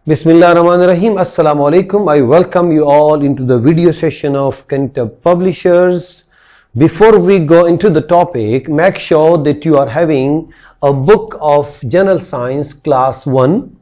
Bismillahirrahmanirrahim. Assalamu alaikum. I welcome you all into the video session of Cantab Publishers. Before we go into the topic, make sure that you are having a book of General Science Class 1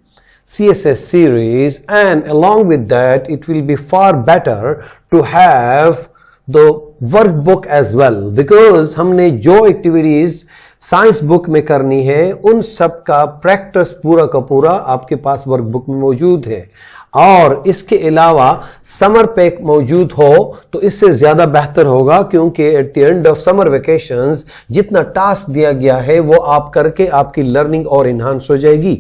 CSS series, and along with that it will be far better to have the workbook as well, because हमने जो activities science book में करनी है उन सब का practice पूरा का पूरा आपके पास वर्कबुक में मौजूद है। और इसके अलावा समर पैक मौजूद हो तो इससे ज़्यादा बेहतर होगा, क्योंकि at the end of summer vacations जितना टास्क दिया गया है वो आप करके आपकी लर्निंग और इन्हांस हो जाएगी।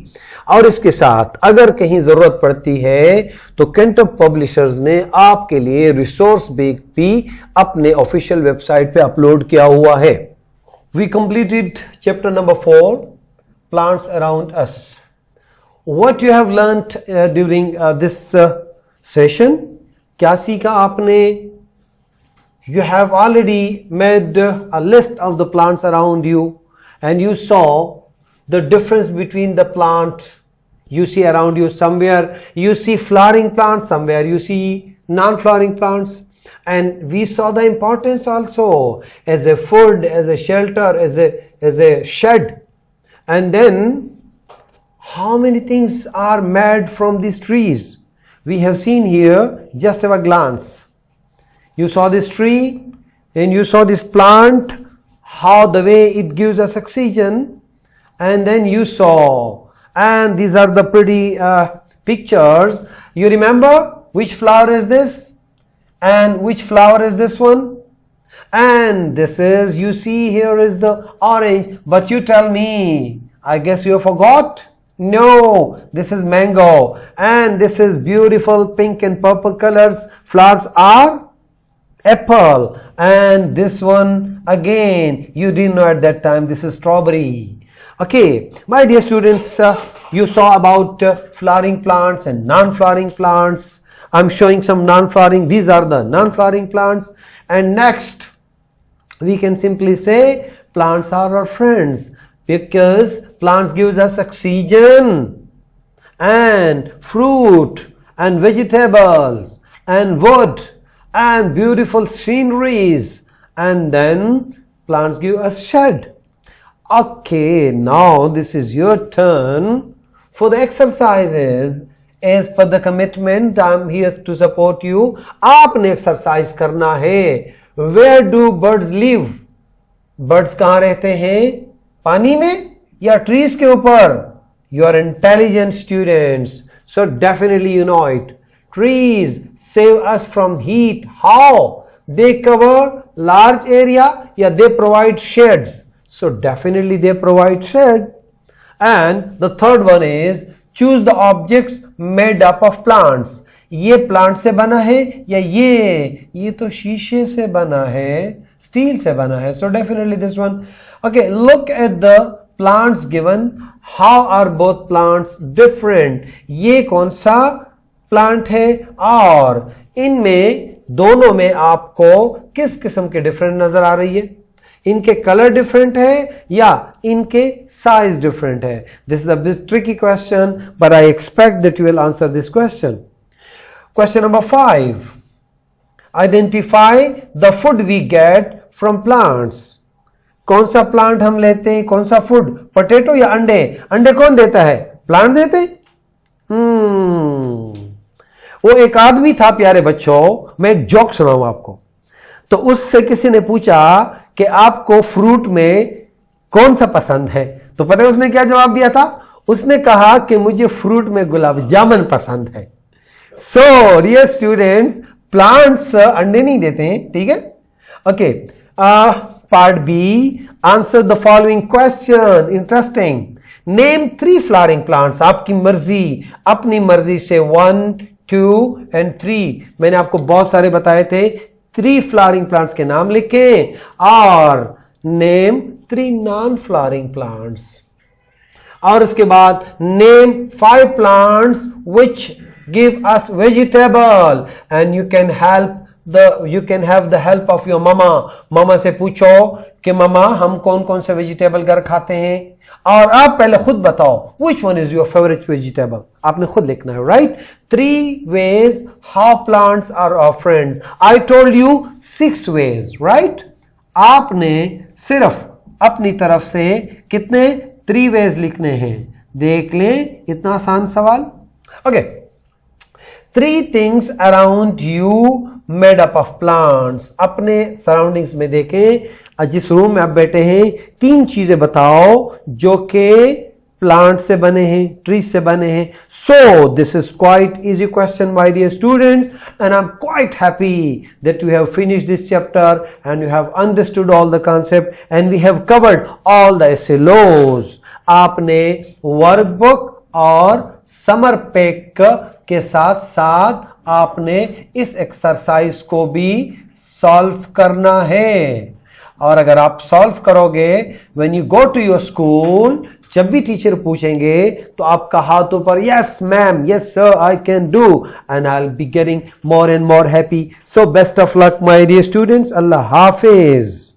और इसके साथ अगर कहीं ज़रूरत पड़ती है तो कैंटब पब्लिशर्स ने आपके लिए रिसोर्स बैंक भी अपने ऑफिशियल वेबसाइट पे अपलोड किया हुआ है। We completed chapter number 4, plants around us. What you have learnt during this session? क्या सीखा आपने? You have already made a list of the plants around you, and you saw the difference between the plant you see around you. Somewhere you see flowering plants, somewhere you see non-flowering plants. And we saw the importance also as a food, as a shelter, as a shed. And then how many things are made from these trees? We have seen here just at a glance. You saw this tree and you saw this plant, how the way it gives us oxygen. And then you saw, and these are the pretty pictures. You remember which flower is this? And which flower is this one? And this is, you see here is the orange, but you tell me, I guess you forgot? No, this is mango, and this is beautiful pink and purple colors. Flowers are apple, and this one again, you didn't know at that time, this is strawberry. Okay, my dear students, you saw about flowering plants and non-flowering plants. I'm showing some non-flowering. These are the non-flowering plants. And next, we can simply say plants are our friends, because plants gives us oxygen and fruit and vegetables and wood and beautiful sceneries. And then plants give us shade. Okay, now this is your turn for the exercises. As per the commitment, I'm here to support you. आपने exercise करना है. Where do birds live? Birds कहाँ रहते हैं? पानी में या trees के ऊपर? You are intelligent students, so definitely you know it. Trees save us from heat. How? They cover large area, या they provide shades. So definitely they provide shade. And the third one is choose the objects made up of plants. ये plant से बना है या ये तो शीशे से बना है, स्टील से बना है. So definitely this one. Okay, look at the plants given. How are both plants different? ये कौन सा प्लांट है और इनमें दोनों में आपको किस किस्म के डिफरेंट नजर आ रही है? इनके कलर डिफरेंट है या इनके साइज डिफरेंट है? This is a bit tricky question, but I expect that you will answer this question. Question number 5. Identify the food we get from plants. कौन सा प्लांट हम लेते हैं, कौन सा फूड? पोटैटो या अंडे? अंडे कौन देता है? प्लांट देते हैं. वो एक आदमी था प्यारे बच्चों, मैं एक जोक सुनाऊं आपको. तो उससे किसी ने पूछा कि आपको फ्रूट में कौन सा पसंद है? तो पता है उसने क्या जवाब दिया था? उसने कहा कि मुझे फ्रूट में गुलाब जामुन पसंद है. सो डियर स्टूडेंट्स, प्लांट्स अंडे नहीं देते हैं, ठीक है? Okay, part B, answer the following question. Interesting. Name 3 flowering plants. आपकी मर्जी, अपनी मर्जी से 1, 2 एंड 3. मैंने आपको बहुत सारे बताए थे. 3 फ्लावरिंग प्लांट्स के नाम लिखें और नेम 3 नॉन फ्लावरिंग प्लांट्स. और उसके बाद name 5 plants which give us vegetable, and you can help you can have the help of your mama. मामा से पूछो कि मामा हम कौन कौन से वेजिटेबल घर खाते हैं, और आप पहले खुद बताओ which one is your favorite vegetable. आपने खुद लिखना है, right? 3 ways how plants are our friends. I told you 6 ways, right? आपने सिर्फ अपनी तरफ से कितने 3 ways लिखने हैं, देख लें. इतना आसान सवाल. Okay. 3 things around you made up of plants. अपने सराउंडिंग्स में देखें, जिस रूम में आप बैठे हैं 3 चीजें बताओ जो कि प्लांट से बने हैं, ट्री से बने हैं. So this is quite easy question, my dear students, and I'm quite happy that you have finished this chapter and you have understood all the concept and we have covered all the essay laws. आपने workbook और summer pack के साथ साथ आपने इस exercise को भी solve करना है. और अगर आप सॉल्व करोगे, when you go to your school, जब भी टीचर पूछेंगे तो आपका हाथों पर yes ma'am, yes sir, I can do, and I will be getting more and more happy. So best of luck my dear students. अल्लाह हाफिज.